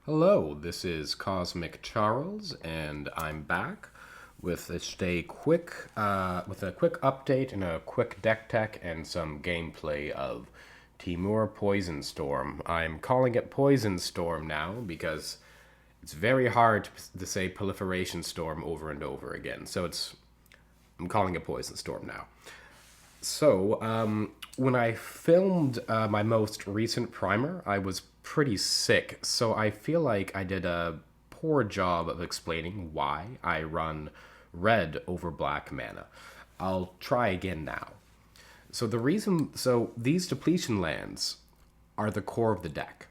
Hello, this is Cosmic Charles, and I'm back with a quick update and a quick deck tech and some gameplay of Temur Poison Storm. I'm calling it Poison Storm now because it's very hard to say Proliferation Storm over and over again. I'm calling it Poison Storm now. When I filmed my most recent primer, I was pretty sick, so I feel like I did a poor job of explaining why I run red over black mana. I'll try again now. These depletion lands are the core of the deck.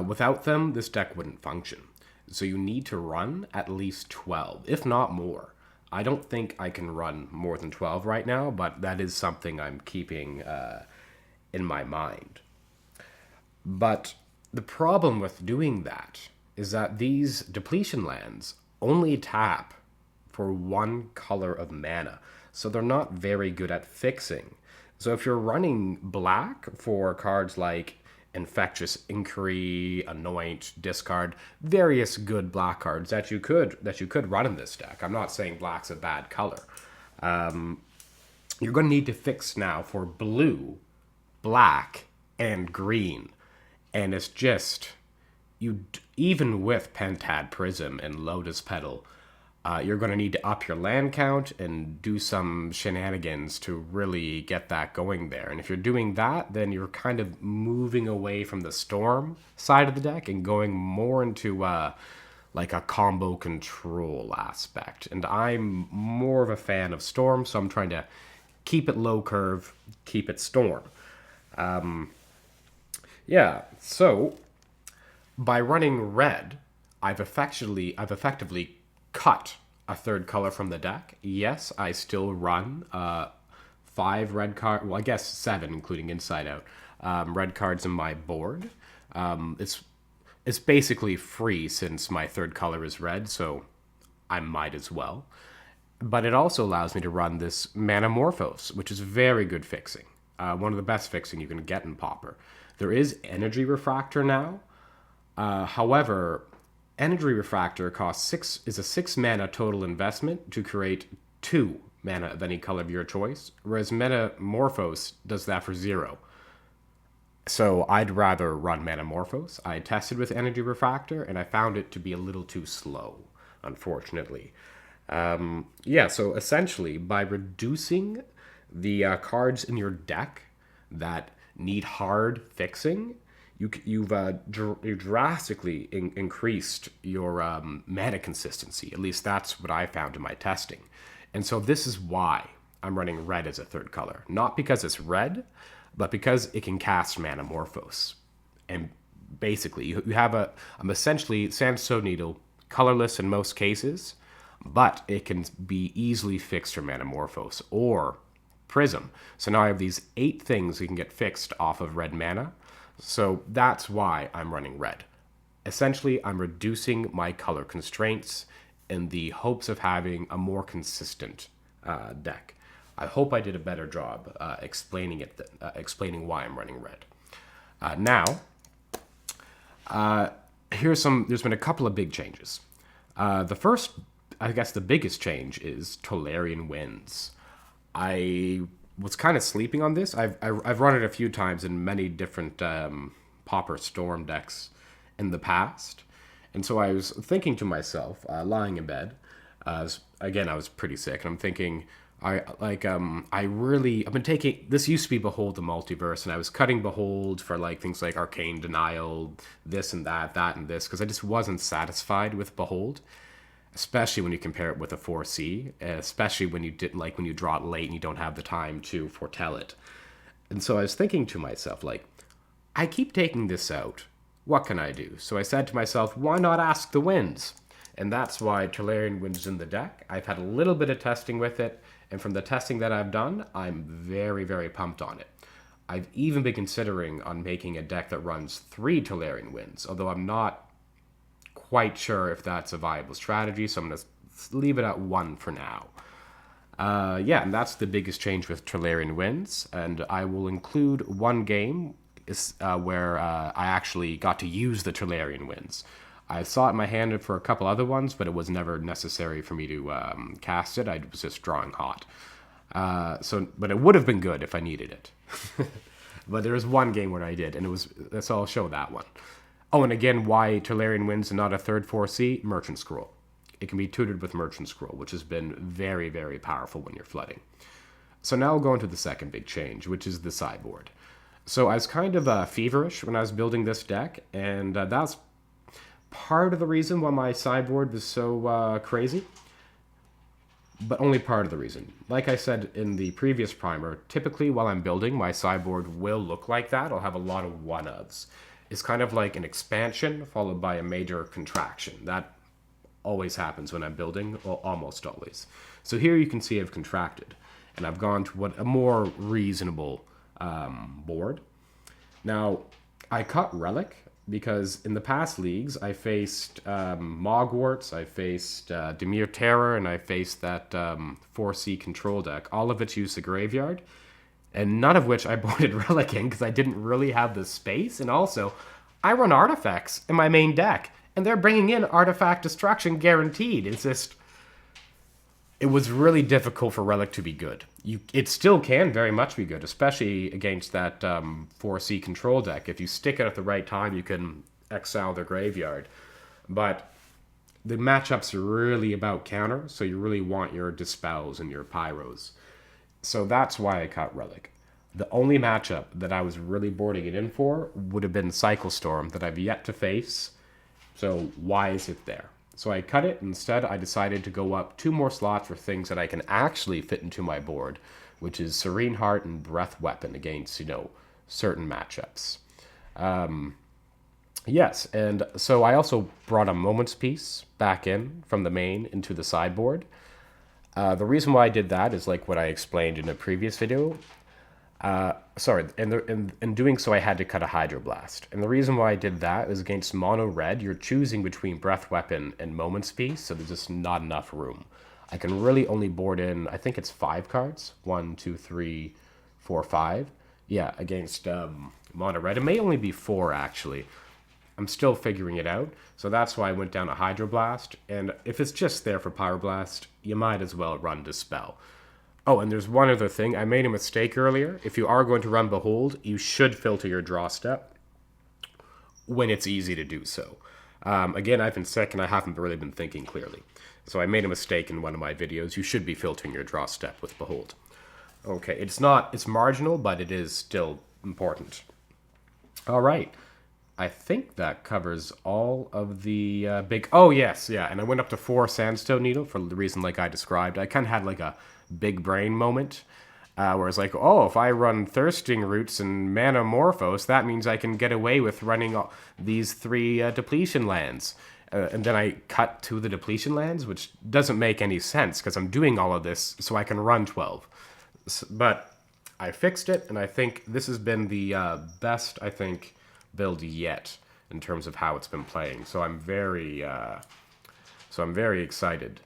Without them, this deck wouldn't function. So you need to run at least 12, if not more. I don't think I can run more than 12 right now, but that is something I'm keeping in my mind. But the problem with doing that is that these depletion lands only tap for one color of mana, so they're not very good at fixing. So if you're running black for cards like Infectious Inquiry, Anoint, Discard, various good black cards that you could run in this deck. I'm not saying black's a bad color. You're going to need to fix now for blue, black, and green, and it's just even with Pentad Prism and Lotus Petal, you're going to need to up your land count and do some shenanigans to really get that going there. And if you're doing that, then you're kind of moving away from the Storm side of the deck and going more into like a combo control aspect. And I'm more of a fan of Storm, so I'm trying to keep it low curve, keep it Storm. So by running red, I've effectively cut a third color from the deck. Yes, I still run 5 red cards. Well, I guess 7, including Inside Out. Red cards in my board. It's basically free since my third color is red, so I might as well. But it also allows me to run this Manamorphose, which is very good fixing. One of the best fixing you can get in Pauper. There is Energy Refractor now. However, Energy Refractor is a 6 mana total investment to create 2 mana of any color of your choice, whereas Metamorphose does that for 0. So I'd rather run Metamorphose. I tested with Energy Refractor, and I found it to be a little too slow, unfortunately. So essentially, by reducing the cards in your deck that need hard fixing, you've drastically increased your mana consistency. At least that's what I found in my testing. And so this is why I'm running red as a third color. Not because it's red, but because it can cast Manamorphose. And basically, you have I'm essentially Sandstone Needle, colorless in most cases, but it can be easily fixed for Manamorphose or Prism. So now I have these 8 things we can get fixed off of red mana. So that's why I'm running red. Essentially, I'm reducing my color constraints in the hopes of having a more consistent deck. I hope I did a better job explaining why I'm running red. There's been a couple of big changes. The first, I guess the biggest change is Tolarian Winds. I was kind of sleeping on this. I've run it a few times in many different Pauper Storm decks in the past, and so I was thinking to myself, lying in bed. Again, I was pretty sick, and I'm thinking, I've been taking this used to be Behold the Multiverse, and I was cutting Behold for like things like Arcane Denial, this and that and this, because I just wasn't satisfied with Behold. Especially when you compare it with a 4C, especially when you draw it late and you don't have the time to foretell it. And so I was thinking to myself, like, I keep taking this out. What can I do? So I said to myself, why not ask the Winds? And that's why Tolarian Winds is in the deck. I've had a little bit of testing with it, and from the testing that I've done, I'm very, very pumped on it. I've even been considering on making a deck that runs 3 Tolarian Winds, although I'm not quite sure if that's a viable strategy, so I'm going to leave it at 1 for now. And that's the biggest change with Tolarian Winds, and I will include one game is where I actually got to use the Tolarian Winds. I saw it in my hand for a couple other ones, but it was never necessary for me to cast it. I was just drawing hot. But it would have been good if I needed it. But there was one game where I did, and so I'll show that one. Oh, and again, why Tolarian Winds and not a third 4C? Merchant Scroll. It can be tutored with Merchant Scroll, which has been very, very powerful when you're flooding. So now we'll go into the second big change, which is the sideboard. So I was kind of feverish when I was building this deck, and that's part of the reason why my sideboard was so crazy. But only part of the reason. Like I said in the previous primer, typically while I'm building, my sideboard will look like that. I'll have a lot of one-ofs. It's kind of like an expansion followed by a major contraction. That always happens when I'm building, well, almost always. So here you can see I've contracted, and I've gone to a more reasonable board. Now, I cut Relic because in the past leagues, I faced Mogwarts, I faced Dimir Terror, and I faced that 4C control deck. All of which used the graveyard, and none of which I boarded Relic in because I didn't really have the space. And also, I run artifacts in my main deck, and they're bringing in artifact destruction guaranteed. It was really difficult for Relic to be good. It still can very much be good, especially against that 4C control deck. If you stick it at the right time, you can exile their graveyard. But the matchups are really about counter, so you really want your Dispels and your Pyros. So that's why I cut Relic. The only matchup that I was really boarding it in for would have been Cycle Storm that I've yet to face. So why is it there? So I cut it. Instead, I decided to go up 2 more slots for things that I can actually fit into my board, which is Serene Heart and Breath Weapon against, certain matchups. Yes, and so I also brought a Moment's Peace back in from the main into the sideboard. The reason why I did that is like what I explained in a previous video. In doing so, I had to cut a Hydroblast. And the reason why I did that is against Mono Red, you're choosing between Breath Weapon and Moment's Peace, so there's just not enough room. I can really only board in, I think it's 5 cards. 1, 2, 3, 4, 5. Yeah, against Mono Red. It may only be 4, actually. I'm still figuring it out. So that's why I went down a Hydroblast. And if it's just there for Pyroblast, you might as well run Dispel. Oh, and there's one other thing. I made a mistake earlier. If you are going to run Behold, you should filter your draw step when it's easy to do so. Again, I've been sick and I haven't really been thinking clearly. So I made a mistake in one of my videos. You should be filtering your draw step with Behold. Okay, it's marginal, but it is still important. All right. I think that covers all of the big... Oh, yes, yeah. And I went up to 4 Sandstone Needle for the reason like I described. I kind of had like a big brain moment where it's like, oh, if I run Thirsting Roots and Manamorphose, that means I can get away with running these 3 depletion lands. And then I cut to the depletion lands, which doesn't make any sense because I'm doing all of this so I can run 12. But I fixed it, and I think this has been the best, I think, build yet in terms of how it's been playing. So I'm very excited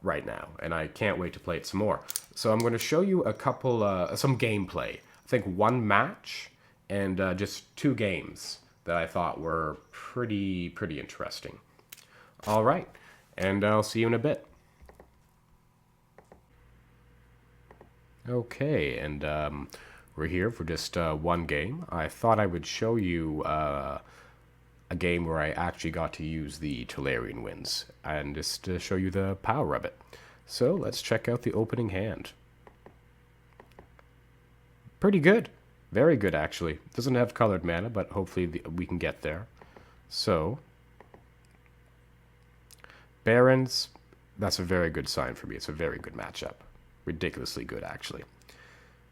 right now, and I can't wait to play it some more. So I'm going to show you a couple, some gameplay. I think 1 match and just 2 games that I thought were pretty interesting. All right, and I'll see you in a bit. Okay, and we're here for just 1 game. I thought I would show you a game where I actually got to use the Tolarian Winds and just to show you the power of it. So let's check out the opening hand. Pretty good. Very good, actually. Doesn't have colored mana, but hopefully we can get there. So, Barons, that's a very good sign for me. It's a very good matchup. Ridiculously good, actually.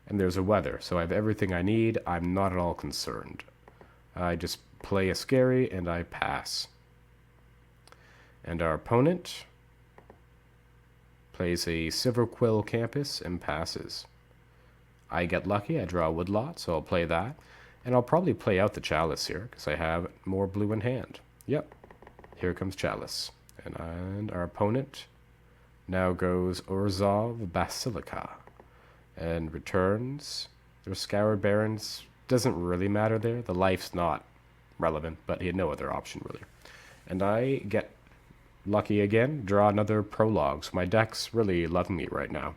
And there's a Weather, so I have everything I need. I'm not at all concerned. I just play a Scary, and I pass. And our opponent plays a Silverquill Campus and passes. I get lucky, I draw a Woodlot, so I'll play that. And I'll probably play out the Chalice here, because I have more blue in hand. Yep, here comes Chalice. And our opponent now goes Orzhov Basilica and returns their Scoured Barons doesn't really matter there. The life's not relevant, but he had no other option, really. And I get lucky again, draw another prologue, so my deck's really loving me right now.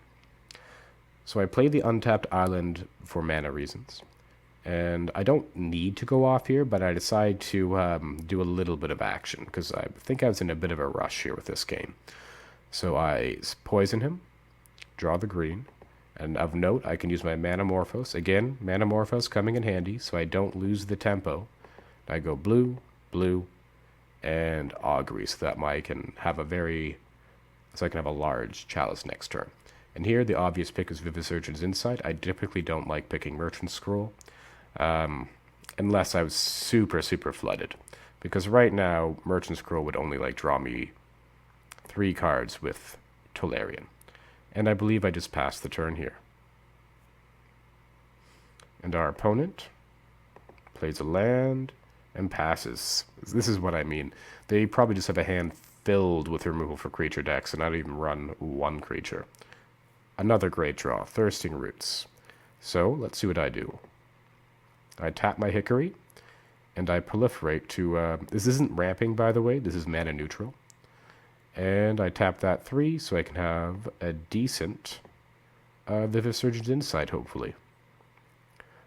So I play the untapped island for mana reasons. And I don't need to go off here, but I decide to do a little bit of action, because I think I was in a bit of a rush here with this game. So I poison him, draw the green, and of note, I can use my Manamorphose. Again, Manamorphose coming in handy, so I don't lose the tempo. I go blue, blue, and Augury, so that I can have a large chalice next turn. And here, the obvious pick is Vivisurgeon's Insight. I typically don't like picking Merchant Scroll, unless I was super, super flooded. Because right now, Merchant Scroll would only draw me 3 cards with Tolarian. And I believe I just passed the turn here. And our opponent plays a land and passes. This is what I mean. They probably just have a hand filled with removal for creature decks and not even run 1 creature. Another great draw, Thirsting Roots. So, let's see what I do. I tap my Hickory, and I proliferate to... this isn't ramping, by the way. This is mana neutral. And I tap that 3, so I can have a decent Vivisurgeon's Insight, hopefully.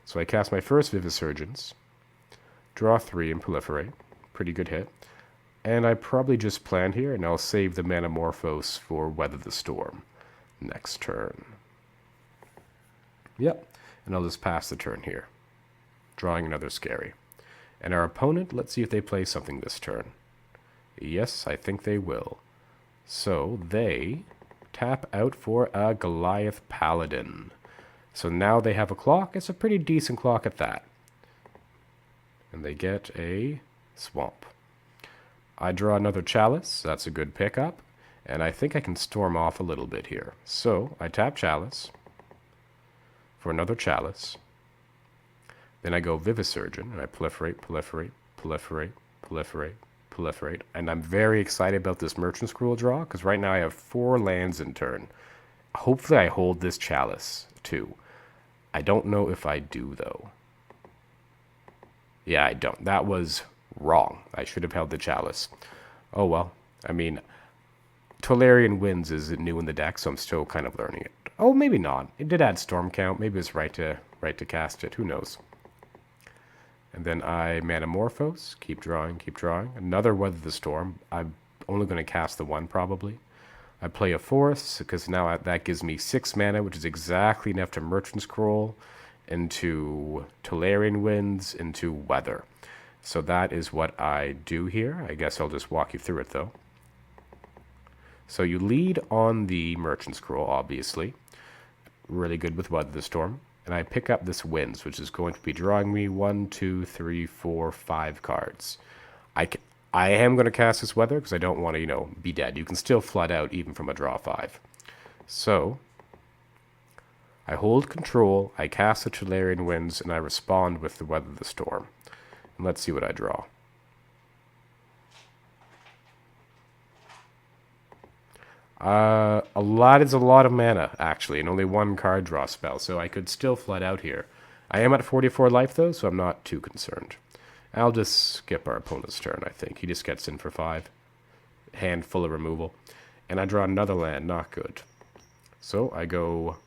So I cast my first Vivisurgence, draw 3 and proliferate. Pretty good hit. And I probably just plan here, and I'll save the Manamorphose for Weather the Storm next turn. Yep, and I'll just pass the turn here, drawing another Scary. And our opponent, let's see if they play something this turn. Yes, I think they will. So they tap out for a Goliath Paladin. So now they have a clock. It's a pretty decent clock at that. And they get a Swamp. I draw another Chalice. That's a good pickup. And I think I can storm off a little bit here. So I tap Chalice for another Chalice. Then I go Vivisurgeon, and I proliferate, proliferate, proliferate, proliferate, proliferate. And I'm very excited about this Merchant Scroll draw, because right now I have 4 lands in turn. Hopefully I hold this Chalice, too. I don't know if I do, though. Yeah, I don't. That was wrong. I should have held the Chalice. Oh, well. I mean, Tolarian Winds is new in the deck, so I'm still kind of learning it. Oh, maybe not. It did add Storm Count. Maybe it's right to cast it. Who knows? And then I Manamorphose. Keep drawing, keep drawing. Another Weather the Storm. I'm only going to cast the 1, probably. I play a Forest, because now that gives me 6 mana, which is exactly enough to Merchant Scroll into Tolarian Winds, into Weather. So that is what I do here. I guess I'll just walk you through it, though. So you lead on the Merchant Scroll, obviously. Really good with Weather the Storm. And I pick up this Winds, which is going to be drawing me 1, 2, 3, 4, 5 cards. I am going to cast this Weather, because I don't want to, be dead. You can still flood out even from a draw 5. So I hold control, I cast the Tolarian Winds, and I respond with the Weather the Storm. And let's see what I draw. A lot is a lot of mana, actually, and only 1 card draw spell, so I could still flood out here. I am at 44 life, though, so I'm not too concerned. I'll just skip our opponent's turn, I think. He just gets in for 5. Hand full of removal. And I draw another land, not good. So I go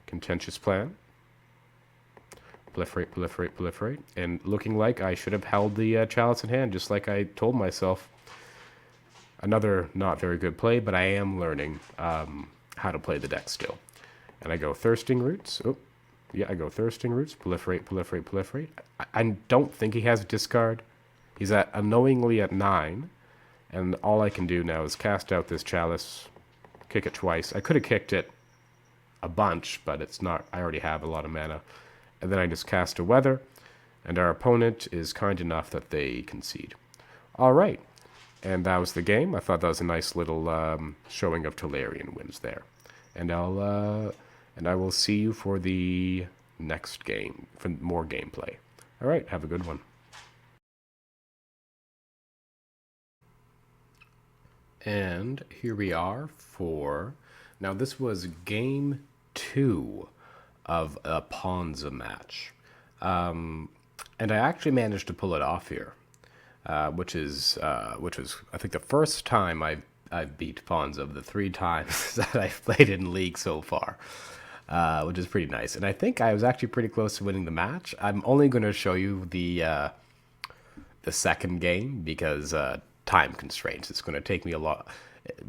Contentious Plan. Proliferate, proliferate, proliferate. And looking like I should have held the Chalice in hand, just like I told myself. Another not very good play, but I am learning how to play the deck still. And I go Thirsting Roots. Oh, yeah, I go Thirsting Roots. Proliferate, proliferate, proliferate. I don't think he has a discard. He's unknowingly at 9. And all I can do now is cast out this Chalice, kick it twice. I could have kicked it a bunch, but it's not. I already have a lot of mana. And then I just cast a Weather. And our opponent is kind enough that they concede. All right. And that was the game. I thought that was a nice little showing of Tolarian Winds there. And I will see you for the next game, for more gameplay. All right, have a good one. And here we are for... Now, this was game 2 of a Ponza match. And I actually managed to pull it off here, which was I think the first time I've beat pawns of the 3 times that I've played in League so far, which is pretty nice. And I think I was actually pretty close to winning the match. I'm only going to show you the second game because time constraints. It's going to take me a lot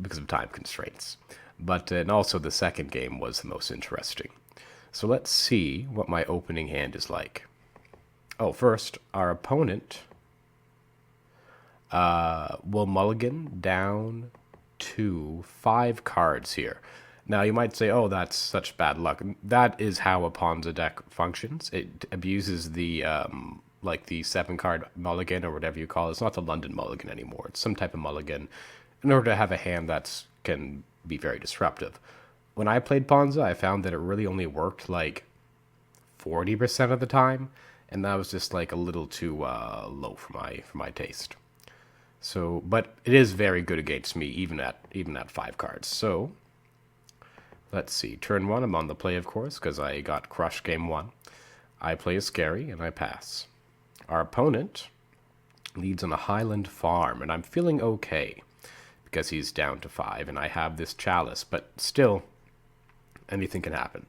because of time constraints. But and also the second game was the most interesting. So let's see what my opening hand is like. Oh, first, our opponent will mulligan down to 5 cards here. Now, you might say, oh, that's such bad luck. That is how a Ponza deck functions. It abuses the, like the 7-card mulligan or whatever you call it. It's not the London mulligan anymore. It's some type of mulligan in order to have a hand that can be very disruptive. When I played Ponza, I found that it really only worked like 40% of the time, and that was just like a little too low for my taste. So, but it is very good against me, even at 5 cards. So, let's see. Turn 1, I'm on the play, of course, because I got crushed game 1. I play a scary, and I pass. Our opponent leads on a Highland farm, and I'm feeling okay because he's down to 5, and I have this chalice, but still, anything can happen.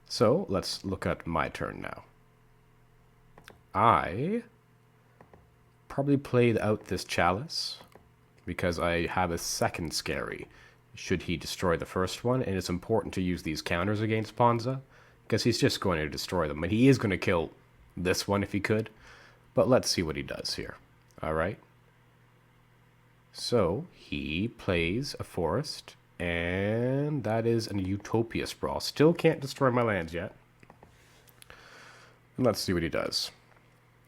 So, let's look at my turn now. I probably played out this chalice because I have a second scary should he destroy the first one, and it's important to use these counters against Ponza because he's just going to destroy them, and he is going to kill this one if he could, but let's see what he does here. Alright, so he plays a forest, and that is an Utopia Sprawl. Still can't destroy my lands yet. And let's see what he does.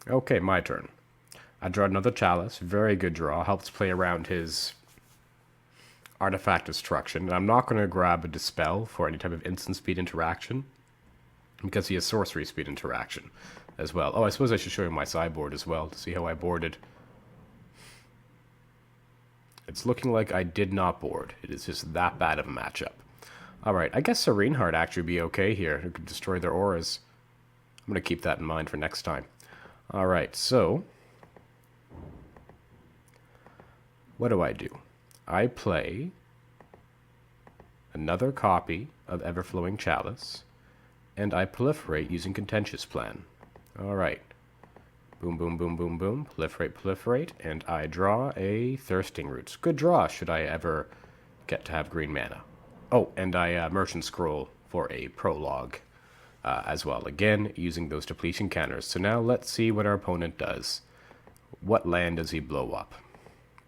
Okay, my turn. I draw another chalice. Very good draw. Helps play around his artifact destruction. And I'm not going to grab a dispel for any type of instant speed interaction because he has sorcery speed interaction as well. Oh, I suppose I should show you my sideboard as well to see how I boarded. It's looking like I did not board. It is just that bad of a matchup. Alright, I guess Serene Heart actually be okay here. It could destroy their auras. I'm going to keep that in mind for next time. Alright, so what do? I play another copy of Everflowing Chalice, and I proliferate using Contentious Plan. Alright. Boom, boom, boom, boom, boom. Proliferate, proliferate, and I draw a Thirsting Roots. Good draw, should I ever get to have green mana. Oh, and I Merchant Scroll for a prologue as well. Again, using those depletion counters. So now let's see what our opponent does. What land does he blow up?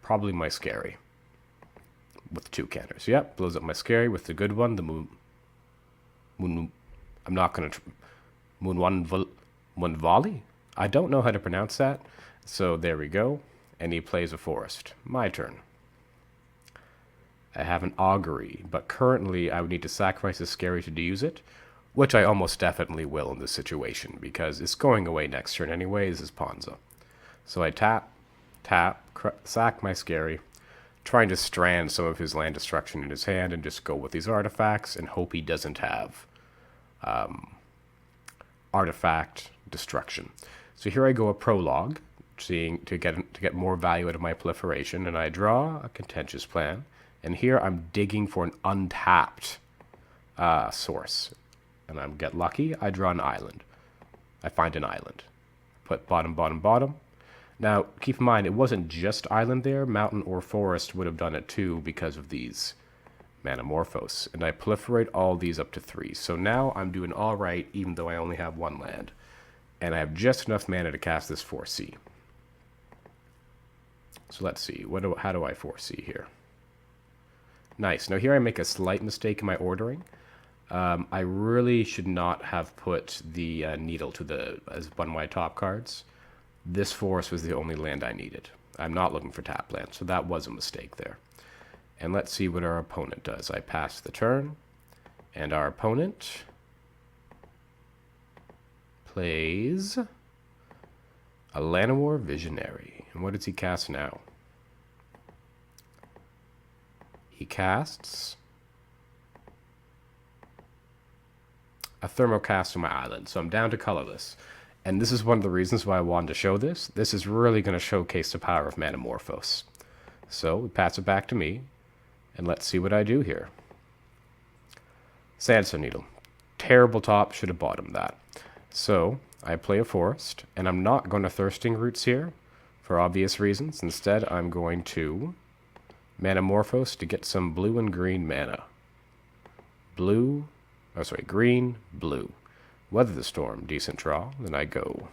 Probably my scary. With 2 counters. Yep, blows up my scary with the good one, the moon. I'm not going to. Moonvali? I don't know how to pronounce that. So there we go. And he plays a forest. My turn. I have an augury, but currently I would need to sacrifice a scary to use it, which I almost definitely will in this situation because it's going away next turn anyway. This is Ponza. So I tap, sack my scary, trying to strand some of his land destruction in his hand and just go with these artifacts and hope he doesn't have artifact destruction. So here I go a prologue, seeing to get more value out of my proliferation, and I draw a Contentious Plan. And here I'm digging for an untapped source, and I get lucky. I draw an island. I find an island. Put bottom, bottom, bottom. Now, keep in mind, it wasn't just island there. Mountain or forest would have done it too because of these Manamorphose. And I proliferate all these up to 3. So now I'm doing all right, even though I only have 1 land. And I have just enough mana to cast this 4C. So let's see. How do I 4C here? Nice. Now here I make a slight mistake in my ordering. I really should not have put the needle as one of my top cards. This forest was the only land I needed. I'm not looking for tap land, so that was a mistake there. And let's see what our opponent does. I pass the turn, and our opponent plays a Llanowar Visionary. And what does he cast now? He casts a Thermocast on my island, so I'm down to colorless. And this is one of the reasons why I wanted to show this. This is really going to showcase the power of Manamorphose. So we pass it back to me, and let's see what I do here. Sandstone Needle. Terrible top, should have bottomed that. So I play a forest, and I'm not going to Thirsting Roots here for obvious reasons. Instead, I'm going to Manamorphose to get some blue and green mana. Green, blue. Weather the Storm, decent draw. Then I go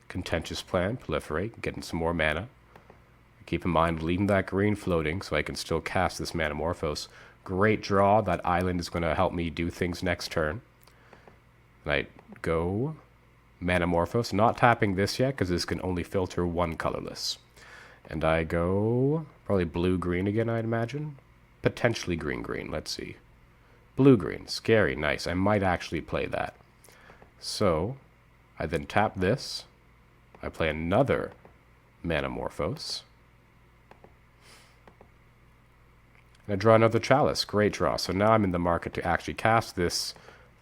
Contentious Plan, Proliferate, getting some more mana. Keep in mind, leaving that green floating so I can still cast this Manamorphose. Great draw. That island is going to help me do things next turn. And I go Manamorphose, not tapping this yet because this can only filter one colorless. And I go probably blue-green again, I'd imagine. Potentially green-green, let's see. Blue-green, scary, nice. I might actually play that. So, I then tap this. I play another Manamorphose. And I draw another Chalice. Great draw. So now I'm in the market to actually cast this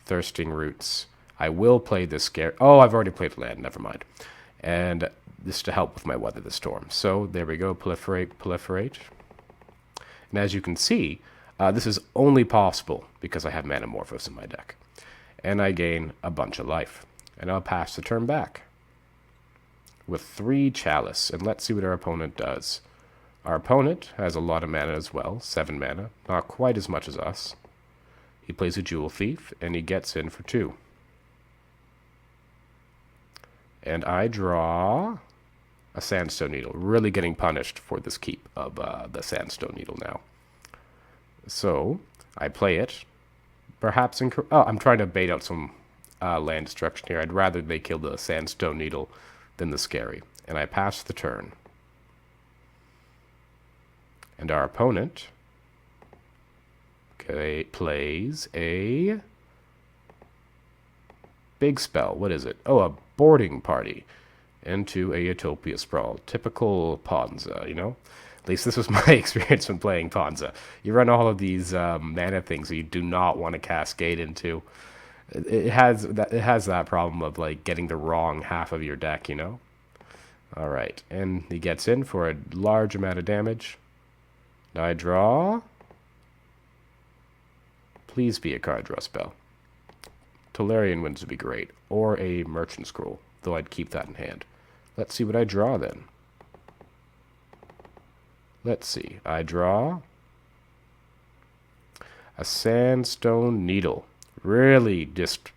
Thirsting Roots. I will play this scare. Oh, I've already played land. Never mind. And this to help with my Weather the Storm. So there we go. Proliferate, Proliferate. And as you can see, this is only possible because I have Manamorphose in my deck. And I gain a bunch of life. And I'll pass the turn back with 3 Chalice. And let's see what our opponent does. Our opponent has a lot of mana as well. 7 mana. Not quite as much as us. He plays a Jewel Thief, and he gets in for 2. And I draw a Sandstone Needle. Really getting punished for this keep of the Sandstone Needle now. So, I play it. Perhaps I'm trying to bait out some land destruction here. I'd rather they kill the Sandstone Needle than the Scary. And I pass the turn. And our opponent plays a big spell. What is it? Oh, a Boarding Party into a Utopia Sprawl. Typical Ponza, you know? At least this was my experience when playing Ponza. You run all of these mana things that you do not want to cascade into. It has that problem of like getting the wrong half of your deck, you know? Alright, and he gets in for a large amount of damage. Now I draw. Please be a card draw spell. Tolarian Winds would be great. Or a Merchant Scroll, though I'd keep that in hand. Let's see what I draw then. Let's see. I draw a Sandstone Needle. Really just...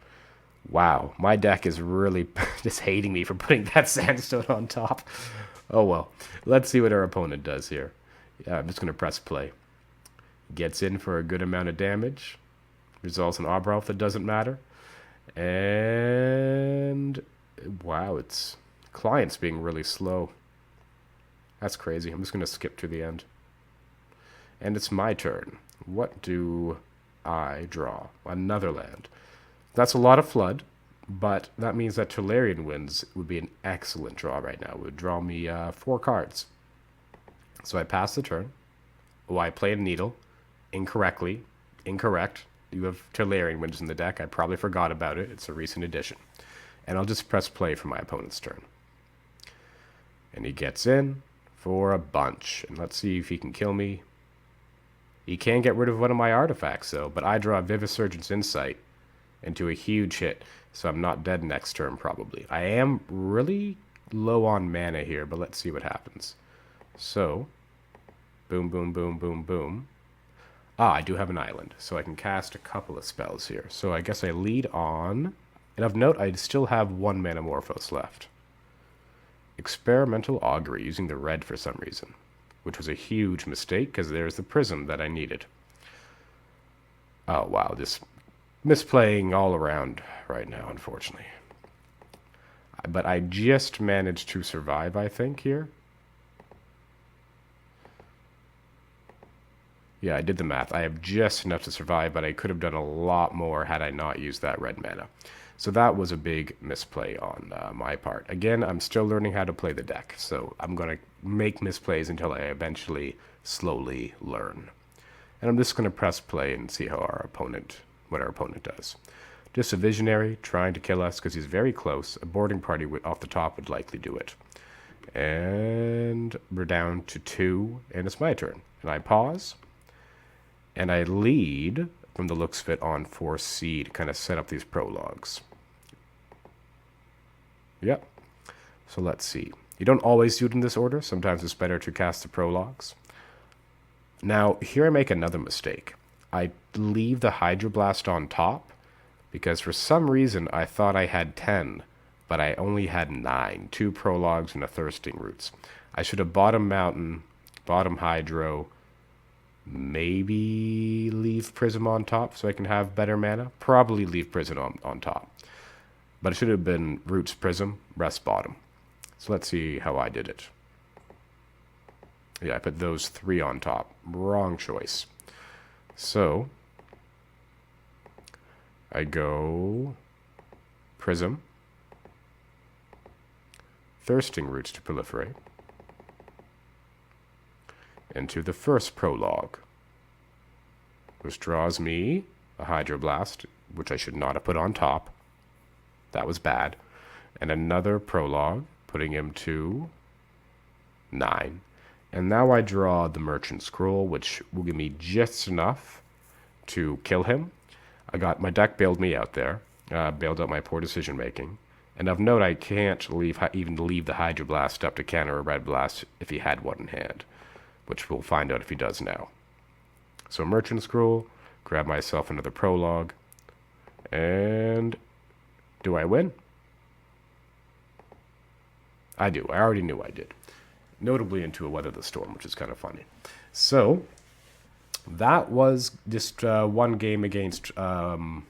Wow. My deck is really just hating me for putting that Sandstone on top. Oh well. Let's see what our opponent does here. Yeah, I'm just going to press play. Gets in for a good amount of damage. Results in Arbroath that doesn't matter. And... Wow, it's... Client's being really slow. That's crazy. I'm just going to skip to the end. And it's my turn. What do I draw? Another land. That's a lot of flood, but that means that Tolarian Winds would be an excellent draw right now. It would draw me 4 cards. So I pass the turn. Oh, I play a Needle. Incorrectly. Incorrect. You have Tolarian Winds in the deck. I probably forgot about it. It's a recent addition. And I'll just press play for my opponent's turn. And he gets in for a bunch. And let's see if he can kill me. He can get rid of one of my artifacts, though. But I draw Vivisurgent's Insight into a huge hit. So I'm not dead next turn, probably. I am really low on mana here, but let's see what happens. So, boom, boom, boom, boom, boom. Ah, I do have an island, so I can cast a couple of spells here. So I guess I lead on. And of note, I still have 1 Manamorphose left. Experimental Augury, using the red for some reason. Which was a huge mistake, because there's the prism that I needed. Oh, wow, just misplaying all around right now, unfortunately. But I just managed to survive, I think, here. Yeah, I did the math. I have just enough to survive, but I could have done a lot more had I not used that red mana. So that was a big misplay on my part. Again, I'm still learning how to play the deck, so I'm going to make misplays until I eventually slowly learn. And I'm just going to press play and see how what our opponent does. Just a visionary trying to kill us because he's very close. A boarding party off the top would likely do it. And we're down to 2, and it's my turn. And I pause, and I lead, from the looks of it, on 4C to kind of set up these prologues. Yep. So let's see. You don't always do it in this order. Sometimes it's better to cast the prologues. Now, here I make another mistake. I leave the Hydroblast on top because for some reason I thought I had 10, but I only had 9. 2 prologues and a Thirsting Roots. I should have bottom Mountain, bottom Hydro, maybe leave Prism on top so I can have better mana. Probably leave Prism on top. But it should have been Roots Prism, rest bottom. So let's see how I did it. Yeah, I put those 3 on top. Wrong choice. So I go Prism, Thirsting Roots to proliferate, into the first prologue, which draws me a Hydroblast, which I should not have put on top. That was bad. And another prologue, putting him to 9. And now I draw the Merchant Scroll, which will give me just enough to kill him. My deck bailed me out there, bailed out my poor decision making. And of note, I can't even leave the Hydroblast up to counter a Red Blast if he had one in hand, which we'll find out if he does now. So Merchant Scroll, grab myself another prologue, and do I win? I do. I already knew I did. Notably into a Weather the Storm, which is kind of funny. So that was just one game against Ponza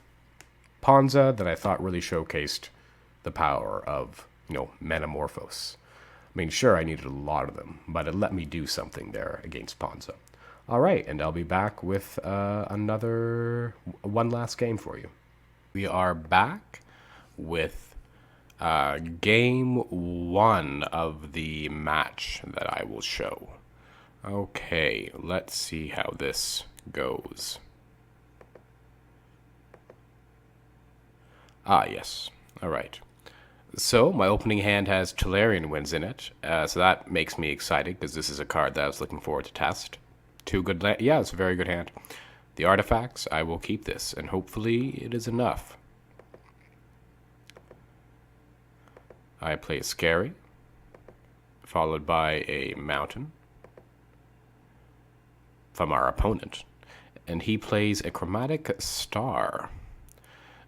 that I thought really showcased the power of, Metamorphose. I mean, sure, I needed a lot of them, but it let me do something there against Ponza. All right, and I'll be back with one last game for you. We are back with game 1 of the match that I will show. Okay, let's see how this goes. Ah, yes. All right. So, my opening hand has Tolarian Winds in it, so that makes me excited, because this is a card that I was looking forward to test. 2 good yeah, it's a very good hand. The artifacts, I will keep this, and hopefully it is enough. I play a Scary, followed by a Mountain from our opponent, and he plays a Chromatic Star.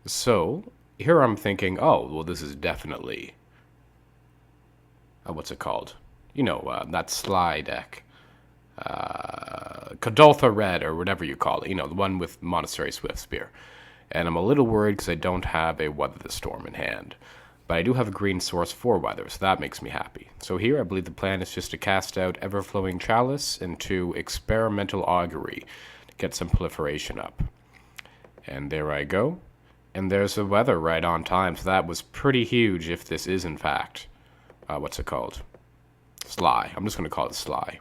So, here I'm thinking, oh, well, this is definitely, what's it called? That Sly deck. Kadoltha Red, or whatever you call it, the one with Monastery Swiftspear. And I'm a little worried because I don't have a Weather the Storm in hand. But I do have a green source for Weather, so that makes me happy. So here, I believe the plan is just to cast out Everflowing Chalice into Experimental Augury to get some proliferation up. And there I go. And there's the Weather right on time, so that was pretty huge if this is, in fact, what's it called? Sly. I'm just going to call it Sly.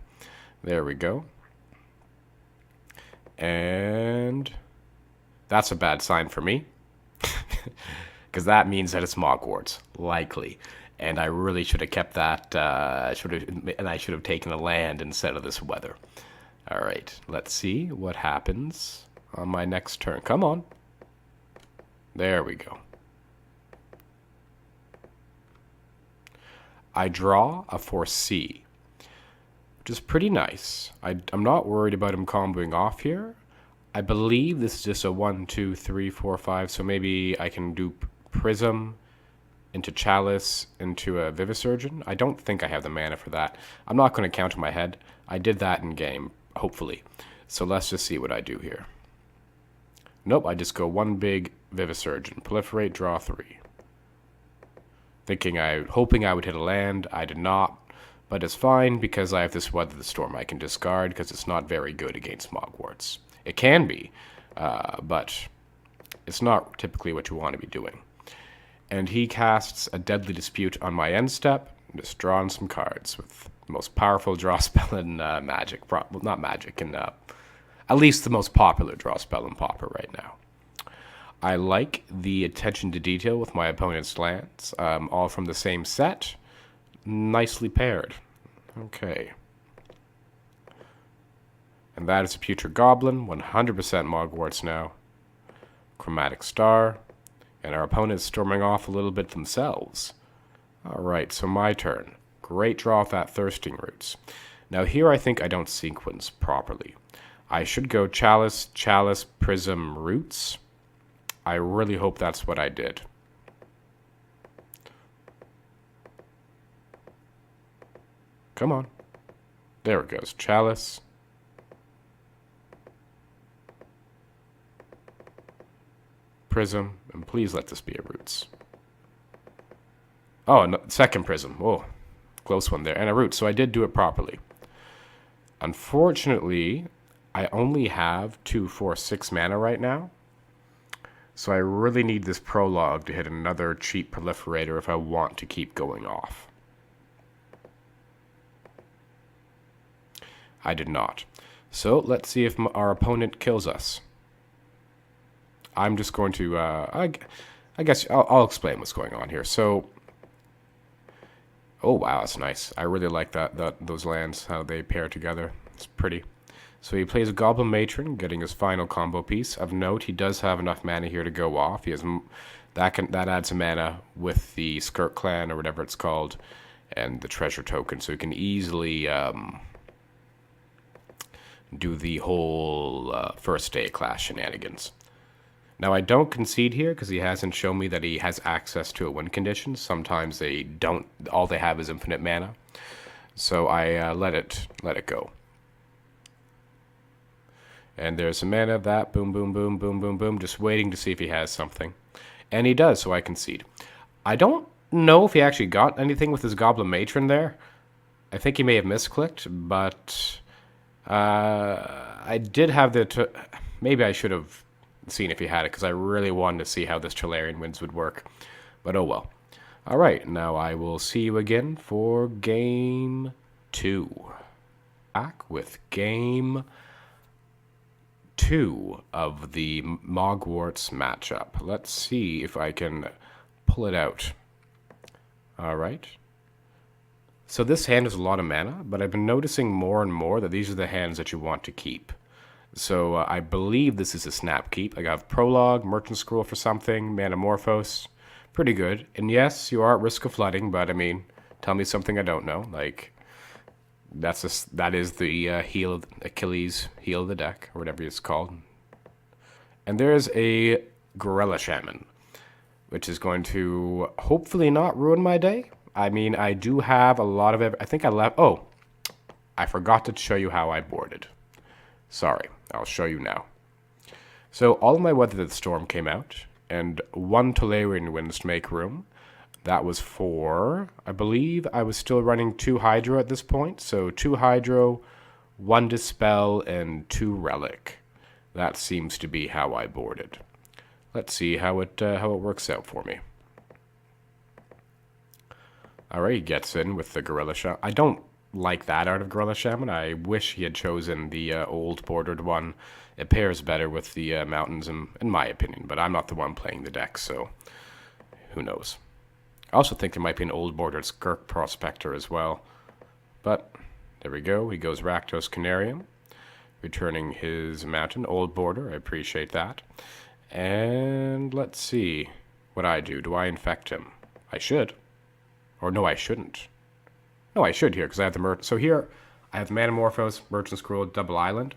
There we go. And that's a bad sign for me. Because that means that it's Mogwarts, likely. And I really should have kept that, and I should have taken a land instead of this Weather. All right, let's see what happens on my next turn. Come on. There we go. I draw a 4C, which is pretty nice. I'm not worried about him comboing off here. I believe this is just a 1, 2, 3, 4, 5, so maybe I can do Prism into Chalice into a Vivisurgeon. I don't think I have the mana for that. I'm not going to count in my head. I did that in game, hopefully. So let's just see what I do here. Nope, I just go one big Vivisurgeon. Proliferate, draw 3. Hoping I would hit a land. I did not, but it's fine because I have this Weather the Storm I can discard because it's not very good against Mogwarts. It can be, but it's not typically what you want to be doing. And he casts a Deadly Dispute on my end step, just drawing some cards with the most powerful draw spell in Magic. Well, not Magic, in at least the most popular draw spell in Pauper right now. I like the attention to detail with my opponent's lands, all from the same set. Nicely paired. Okay. And that is a Putrid Goblin, 100% Mogwarts now. Chromatic Star. And our opponent's storming off a little bit themselves. Alright, so my turn. Great draw with that Thirsting Roots. Now here I think I don't sequence properly. I should go Chalice, Chalice, Prism, Roots. I really hope that's what I did. Come on. There it goes. Chalice. Prism. And please let this be a Roots. Oh, no, second Prism. Oh, close one there. And a Root. So I did do it properly. Unfortunately, I only have 2, 4, 6 mana right now. So I really need this Prologue to hit another cheap Proliferator if I want to keep going off. I did not. So let's see if our opponent kills us. I'm just going to, I guess I'll explain what's going on here. So, oh wow, that's nice. I really like those lands, how they pair together. It's pretty. So he plays a Goblin Matron, getting his final combo piece. Of note, he does have enough mana here to go off. He has that adds some mana with the Skirt Clan or whatever it's called, and the treasure token, so he can easily do the whole first day class shenanigans. Now I don't concede here because he hasn't shown me that he has access to a win condition. Sometimes they don't. All they have is infinite mana, so I let it go. And there's some mana of that. Boom, boom, boom, boom, boom, boom. Just waiting to see if he has something. And he does, so I concede. I don't know if he actually got anything with his Goblin Matron there. I think he may have misclicked, but I did have the... Maybe I should have seen if he had it, because I really wanted to see how this Tolarian Winds would work. But oh well. Alright, now I will see you again for Game 2. Back with Game 2 of the Mogwarts matchup. Let's see if I can pull it out. Alright. So this hand has a lot of mana, but I've been noticing more and more that these are the hands that you want to keep. So I believe this is a snap keep. I got Prologue, Merchant Scroll for something, Manamorphose. Pretty good. And yes, you are at risk of flooding, but I mean, tell me something I don't know. Like, that is the heel of Achilles, heel of the deck, or whatever it's called. And there's a Gorilla Shaman, which is going to hopefully not ruin my day. I mean, I do have a lot of it. I think I left... Oh, I forgot to show you how I boarded. Sorry, I'll show you now. So all of my Weather the Storm came out, and 1 Tolarian Winds to make room. That was for, I believe I was still running 2 Hydro at this point. So 2 Hydro, 1 Dispel, and 2 Relic. That seems to be how I boarded. Let's see how it works out for me. Alright, he gets in with the Gorilla Shaman. I don't like that art of Gorilla Shaman. I wish he had chosen the old bordered one. It pairs better with the mountains, in my opinion. But I'm not the one playing the deck, so who knows. I also think there might be an old bordered Skirk Prospector as well. But there we go. He goes Rakdos Canarium, returning his mountain. Old border. I appreciate that. And let's see what I do. Do I infect him? I should. Or no, I shouldn't. No, I should here because I have the Merchant. So here I have Manamorphose, Merchant Scroll, Double Island.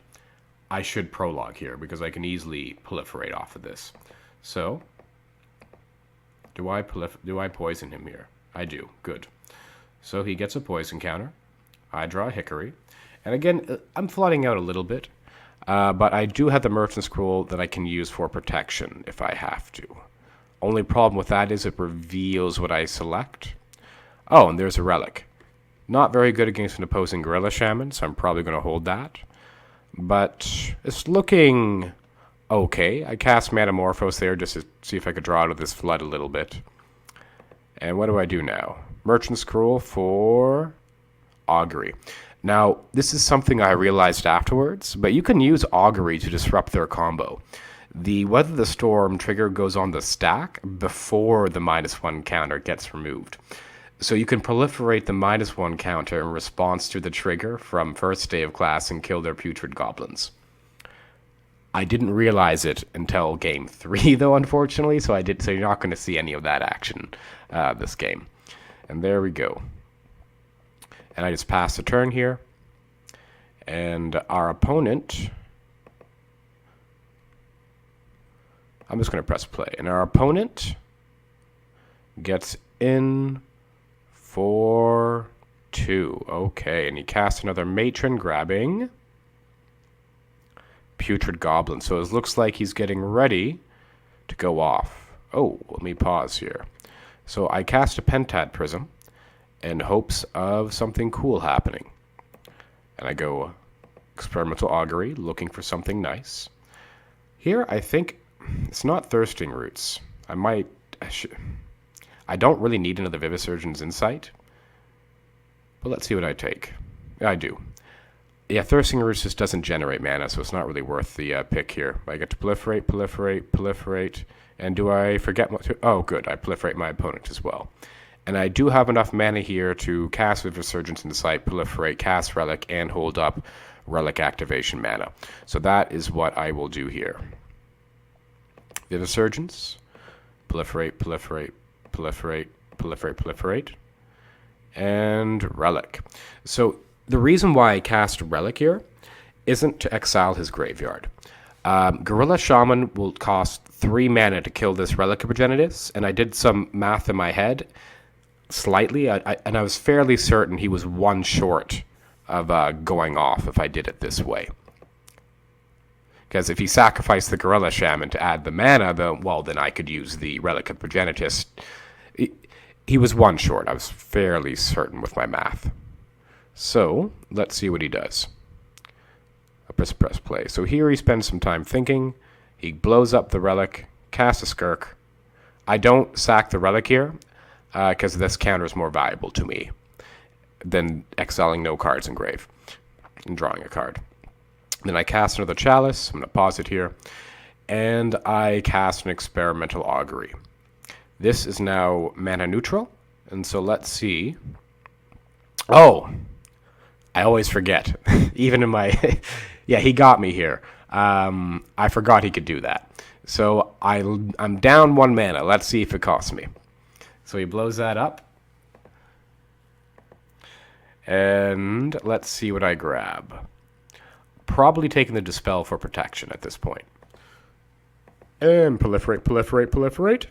I should Prologue here because I can easily proliferate off of this. So... Do I poison him here? I do. Good. So he gets a poison counter. I draw a Hickory. And again, I'm flooding out a little bit. But I do have the Merchant Scroll that I can use for protection if I have to. Only problem with that is it reveals what I select. Oh, and there's a Relic. Not very good against an opposing Gorilla Shaman, so I'm probably going to hold that. But it's looking... okay, I cast Manamorphose there just to see if I could draw out of this flood a little bit. And what do I do now? Merchant Scroll for Augury. Now, this is something I realized afterwards, but you can use Augury to disrupt their combo. The Weather the Storm trigger goes on the stack before the -1 counter gets removed. So you can proliferate the -1 counter in response to the trigger from first day of class and kill their putrid goblins. I didn't realize it until game 3, though, unfortunately, so you're not going to see any of that action this game. And there we go. And I just pass the turn here. And our opponent... I'm just going to press play. And our opponent gets in for 2. Okay, and he casts another matron, grabbing putrid goblin. So it looks like he's getting ready to go off. Oh, let me pause here. So I cast a pentad prism in hopes of something cool happening. And I go experimental augury, looking for something nice. Here, I think it's not thirsting roots. I don't really need another Vivisurgeon's Insight. But let's see what I take. Yeah, I do. Yeah, thirsting roots just doesn't generate mana, so it's not really worth the pick here. I get to proliferate, proliferate, proliferate. And do I forget what to... Oh, good. I proliferate my opponent as well. And I do have enough mana here to cast Vivisurgeon's Insight, proliferate, cast Relic, and hold up Relic activation mana. So that is what I will do here. Vivisurgence, proliferate, proliferate, proliferate, proliferate, proliferate, and Relic. So the reason why I cast Relic here isn't to exile his graveyard. Gorilla Shaman will cost 3 mana to kill this Relic of Progenitus, and I did some math in my head, slightly, and I was fairly certain he was 1 short of going off if I did it this way. Because if he sacrificed the Gorilla Shaman to add the mana, then I could use the Relic of Progenitus. He was 1 short. I was fairly certain with my math. So, let's see what he does. I press play. So here he spends some time thinking. He blows up the Relic, casts a Skirk. I don't sack the Relic here, because this counter is more valuable to me than exiling no cards in grave and drawing a card. Then I cast another Chalice. I'm going to pause it here. And I cast an Experimental Augury. This is now mana neutral. And so let's see. Oh! I always forget. Even in my... yeah, he got me here. I forgot he could do that. So I'm down 1 mana. Let's see if it costs me. So he blows that up. And let's see what I grab. Probably taking the Dispel for protection at this point. And proliferate, proliferate, proliferate.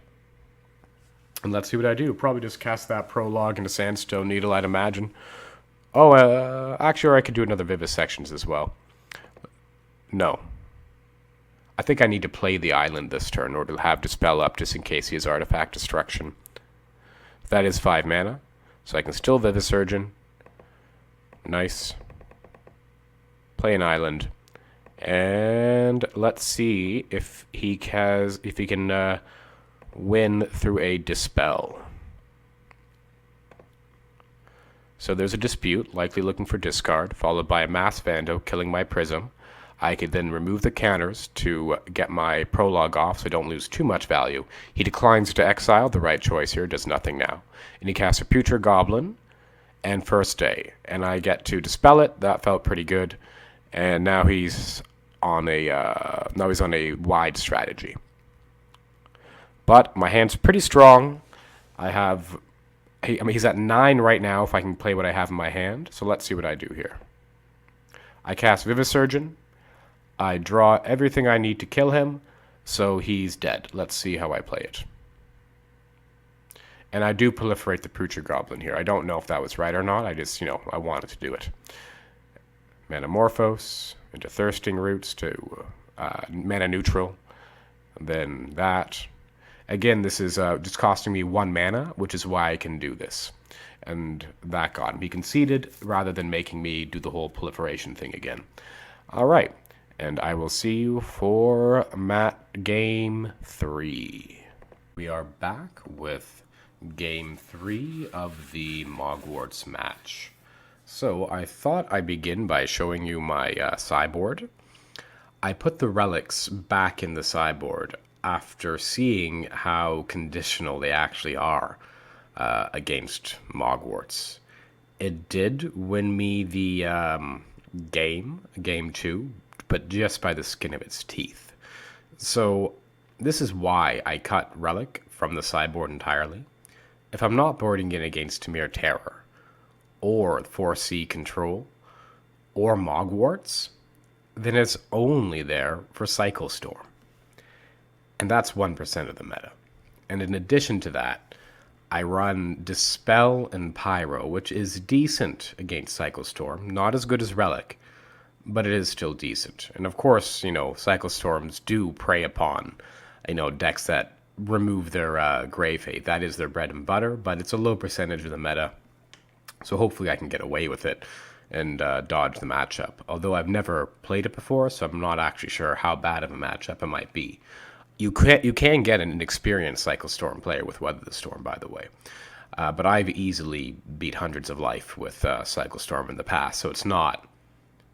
And let's see what I do. Probably just cast that Prologue into Sandstone Needle, I'd imagine. Oh, actually, I could do another Vivisections as well. No. I think I need to play the island this turn in order to have Dispel up just in case he has Artifact Destruction. That is 5 mana. So I can still Vivisurgeon. Nice. Play an island. And let's see if he can win through a Dispel. So there's a Dispute, likely looking for discard, followed by a Mass Vando, killing my Prism. I could then remove the counters to get my Prologue off so I don't lose too much value. He declines to exile, the right choice here, does nothing now. And he casts a Putrid Goblin and First Day. And I get to Dispel it, that felt pretty good. And now he's on a wide strategy. But my hand's pretty strong. He's at 9 right now if I can play what I have in my hand. So let's see what I do here. I cast Vivisurgeon. I draw everything I need to kill him, so he's dead. Let's see how I play it. And I do proliferate the Putrid Goblin here. I don't know if that was right or not. I just, I wanted to do it. Manamorphose into Thirsting Roots to mana neutral. And then that. Again, this is just costing me 1 mana, which is why I can do this. And that got him. He conceded rather than making me do the whole proliferation thing again. All right. And I will see you for Game 3. We are back with Game 3 of the Mogwarts match. So I thought I'd begin by showing you my sideboard. I put the relics back in the sideboard after seeing how conditional they actually are against Mogwarts. It did win me the game 2, but just by the skin of its teeth. So this is why I cut Relic from the sideboard entirely. If I'm not boarding in against Temur Terror, or 4C Control, or Mogwarts, then it's only there for Cycle Storm. And that's 1% of the meta. And in addition to that, I run Dispel and Pyro, which is decent against Cycle Storm. Not as good as Relic, but it is still decent. And of course, Cycle Storms do prey upon, decks that remove their Grey Fate. That is their bread and butter, but it's a low percentage of the meta. So hopefully I can get away with it and dodge the matchup. Although I've never played it before, so I'm not actually sure how bad of a matchup it might be. You can get an experienced Cycle Storm player with Weather the Storm, by the way. But I've easily beat hundreds of life with Cycle Storm in the past, so it's not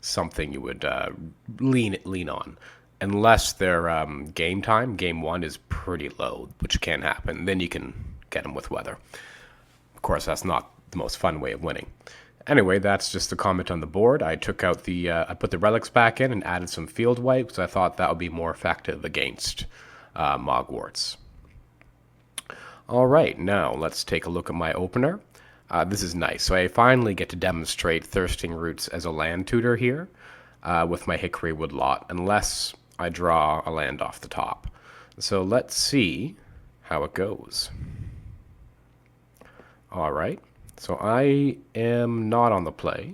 something you would lean on. Unless their game time, game 1, is pretty low, which can happen. Then you can get them with Weather. Of course, that's not the most fun way of winning. Anyway, that's just a comment on the board. I took out I put the relics back in and added some field wipes. I thought that would be more effective against Mogwarts. All right, now let's take a look at my opener. This is nice. So I finally get to demonstrate Thirsting Roots as a land tutor here with my Hickory Woodlot, unless I draw a land off the top. So let's see how it goes. All right. So I am not on the play.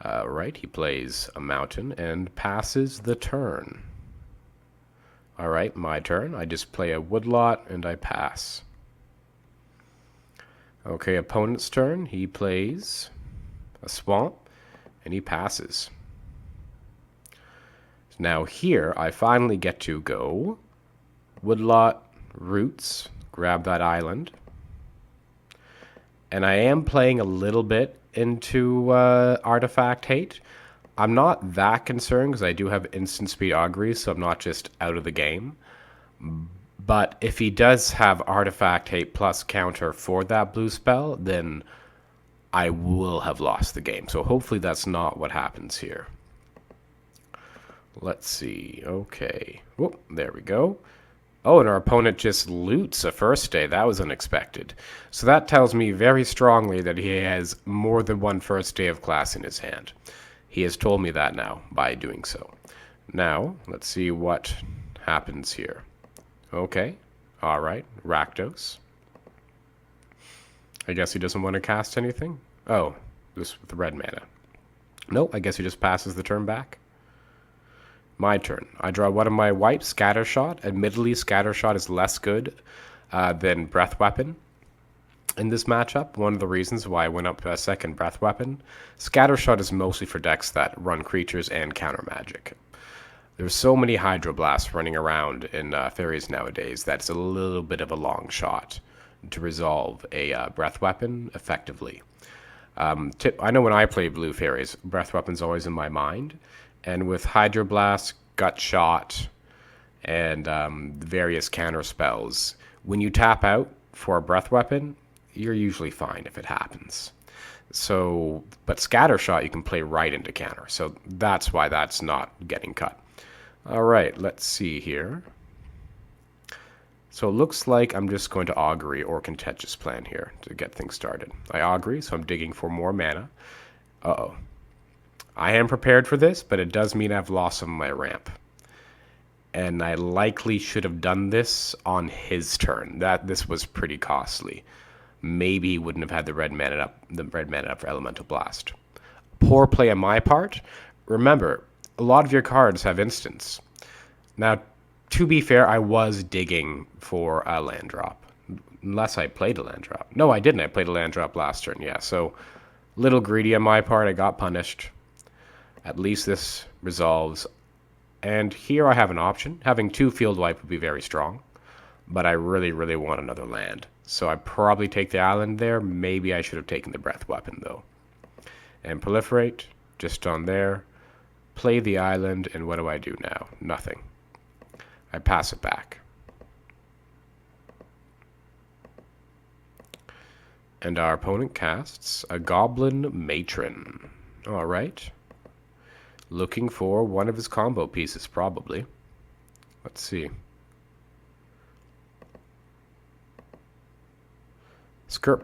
Right, he plays a mountain and passes the turn. All right, my turn. I just play a woodlot and I pass. Okay, opponent's turn. He plays a swamp and he passes. Now here, I finally get to go woodlot, roots, grab that island. And I am playing a little bit into Artifact Hate. I'm not that concerned because I do have instant speed augury, so I'm not just out of the game. But if he does have Artifact Hate plus counter for that blue spell, then I will have lost the game. So hopefully that's not what happens here. Let's see. Okay. Whoop, there we go. Oh, and our opponent just loots a first day. That was unexpected. So that tells me very strongly that he has more than one first day of class in his hand. He has told me that now by doing so. Now, let's see what happens here. Okay. All right. Rakdos. I guess he doesn't want to cast anything. Oh, this with the red mana. Nope, I guess he just passes the turn back. My turn. I draw one of my wipes, Scattershot. Admittedly, Scattershot is less good than Breath Weapon in this matchup. One of the reasons why I went up to a second Breath Weapon. Scattershot is mostly for decks that run creatures and counter magic. There's so many Hydroblasts running around in Fairies nowadays that it's a little bit of a long shot to resolve a Breath Weapon effectively. I know when I play Blue Fairies, Breath Weapon's always in my mind. And with Hydroblast, Gut Shot, and various counter spells, when you tap out for a Breath Weapon, you're usually fine if it happens. So, but Scattershot you can play right into counter, so that's why that's not getting cut. All right, let's see here. So it looks like I'm just going to Augury or Contentious Plan here to get things started. I Augury, so I'm digging for more mana. Uh-oh. I am prepared for this, but it does mean I've lost some of my ramp. And I likely should have done this on his turn. This was pretty costly. Maybe he wouldn't have had the red mana up for Elemental Blast. Poor play on my part. Remember, a lot of your cards have instants. Now, to be fair, I was digging for a land drop. Unless I played a land drop. No, I didn't. I played a land drop last turn, yeah. So, little greedy on my part. I got punished. At least this resolves. And here I have an option. Having 2 field wipe would be very strong. But I really, really want another land. So I probably take the island there. Maybe I should have taken the Breath Weapon, though. And Proliferate, just on there. play the island, and what do I do now? Nothing. I pass it back. And our opponent casts a Goblin Matron. Alright. Looking for one of his combo pieces, probably. Let's see. Skirt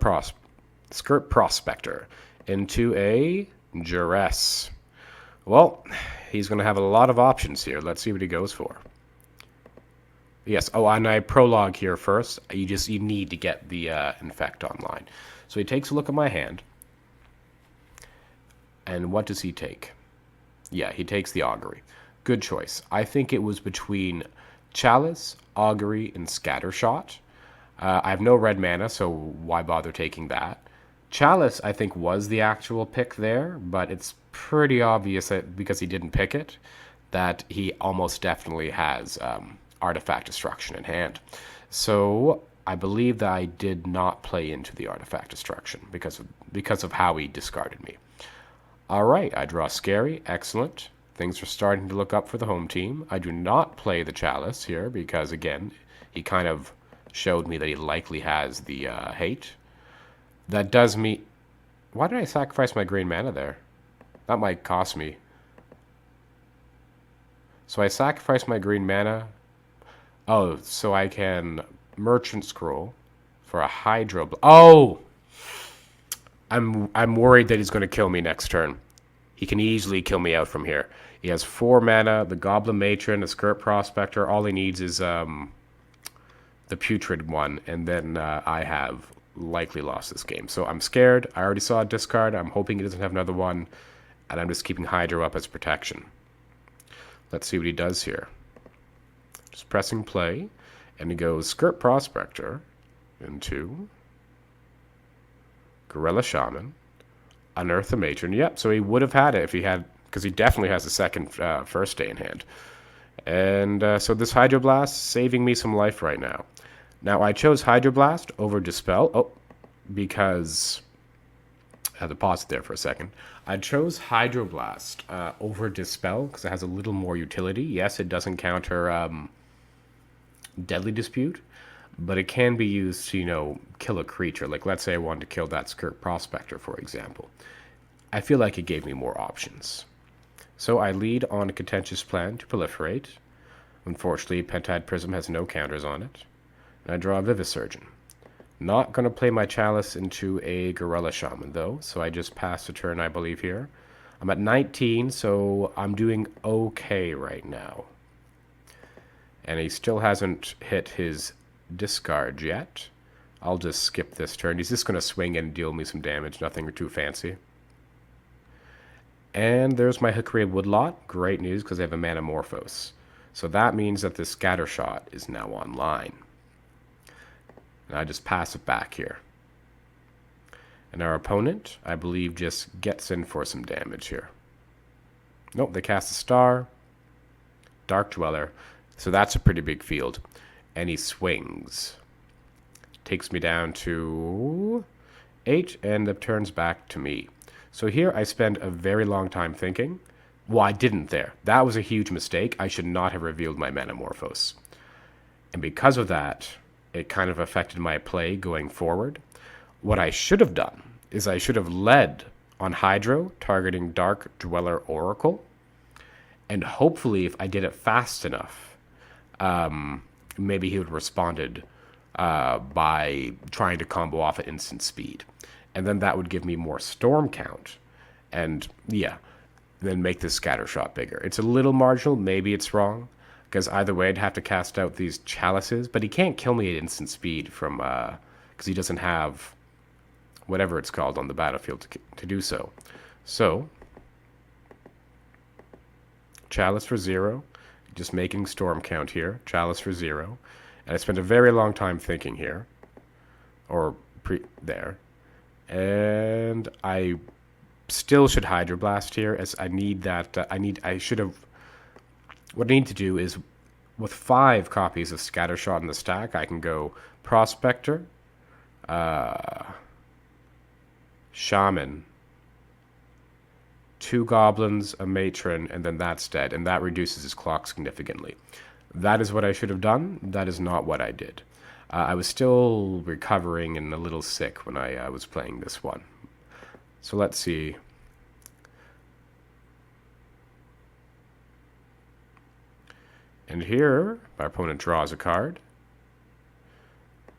Prospector into a Duress. Well, he's going to have a lot of options here. Let's see what he goes for. Yes. Oh, and I prologue here first. You need to get the Infect online. So he takes a look at my hand. And what does he take? Yeah, he takes the Augury. Good choice. I think it was between Chalice, Augury, and Scattershot. I have no red mana, so why bother taking that? Chalice, I think, was the actual pick there, but it's pretty obvious that because he didn't pick it, that he almost definitely has Artifact Destruction in hand. So I believe that I did not play into the Artifact Destruction because of how he discarded me. All right, I draw Scary. Excellent. Things are starting to look up for the home team. I do not play the Chalice here because, again, he kind of showed me that he likely has the hate. That does me... Why did I sacrifice my green mana there? That might cost me. So I sacrifice my green mana. Oh, so I can Merchant Scroll for a Hydro... Oh! I'm worried that he's going to kill me next turn. He can easily kill me out from here. He has 4 mana, the Goblin Matron, a Skirt Prospector. All he needs is the Putrid one, and then I have likely lost this game. So I'm scared. I already saw a discard. I'm hoping he doesn't have another one, and I'm just keeping Hydro up as protection. Let's see what he does here. Just pressing play, and he goes Skirt Prospector into Gorilla Shaman, Unearth the Matron. Yep, so he would have had it if he had, because he definitely has a second first day in hand. And so this Hydroblast saving me some life right now. Now I chose Hydroblast over Dispel. Because I had to pause it there for a second. I chose Hydroblast over Dispel because it has a little more utility. Yes, it doesn't counter Deadly Dispute, but it can be used to, kill a creature. Like, let's say I wanted to kill that Skirt Prospector, for example. I feel like it gave me more options. So I lead on a Contentious Plan to proliferate. Unfortunately, Pentide Prism has no counters on it. And I draw a Vivisurgeon. Not going to play my Chalice into a Gorilla Shaman, though, so I just passed a turn, I believe, here. I'm at 19, so I'm doing okay right now. And he still hasn't hit his discard yet. I'll just skip this turn. He's just going to swing and deal me some damage, nothing too fancy. And there's my Hickory Woodlot. Great news, because I have a Manamorphose. So that means that the Scattershot is now online. And I just pass it back here. And our opponent, I believe, just gets in for some damage here. Nope, they cast a Star. Dark Dweller. So that's a pretty big field. And he swings. Takes me down to 8, and the turn's back to me. So here I spend a very long time thinking. Well, I didn't there. That was a huge mistake. I should not have revealed my Manamorphose. And because of that, it kind of affected my play going forward. What I should have done is I should have led on Hydro, targeting Dark Dweller Oracle. And hopefully, if I did it fast enough, maybe he would have responded by trying to combo off at instant speed. And then that would give me more storm count. And yeah, then make this Scattershot bigger. It's a little marginal. Maybe it's wrong. Because either way, I'd have to cast out these Chalices. But he can't kill me at instant speed from... because he doesn't have whatever it's called on the battlefield to do so. So, Chalice for 0. Just making storm count here. Chalice for 0. And I spent a very long time thinking here. Or there. And I still should Hydroblast here, as I need that... I should have... What I need to do is, with 5 copies of Scattershot in the stack, I can go Prospector, Shaman, 2 goblins, a matron, and then that's dead, and that reduces his clock significantly. That is what I should have done. That is not what I did. I was still recovering and a little sick when I was playing this one. So let's see. And here, my opponent draws a card.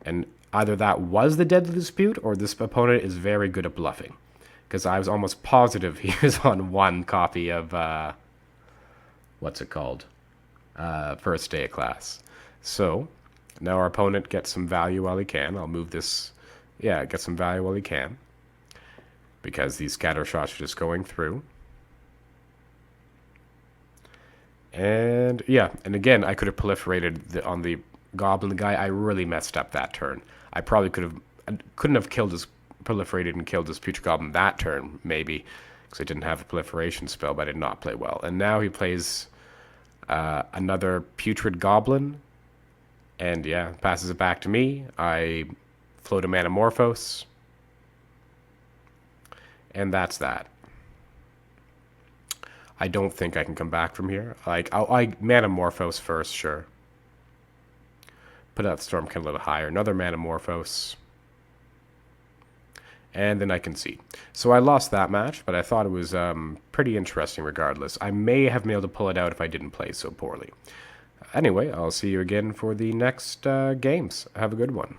And either that was the deadly dispute, or this opponent is very good at bluffing. Because I was almost positive he was on one copy of, what's it called? First day of class. So, now our opponent gets some value while he can. I'll move this, yeah, get some value while he can. Because these scatter shots are just going through. And, yeah, and again, I could have proliferated on the goblin guy. I really messed up that turn. I probably couldn't have killed his, proliferated and killed his putrid goblin that turn, maybe, because I didn't have a proliferation spell, but I did not play well. And now he plays another putrid goblin, and yeah, passes it back to me. I float a Manamorphose, and that's that. I don't think I can come back from here. Like, I Manamorphose first, sure. Put out Stormkin a little higher. Another Manamorphose. And then I concede. So I lost that match, but I thought it was pretty interesting regardless. I may have been able to pull it out if I didn't play so poorly. Anyway, I'll see you again for the next games. Have a good one.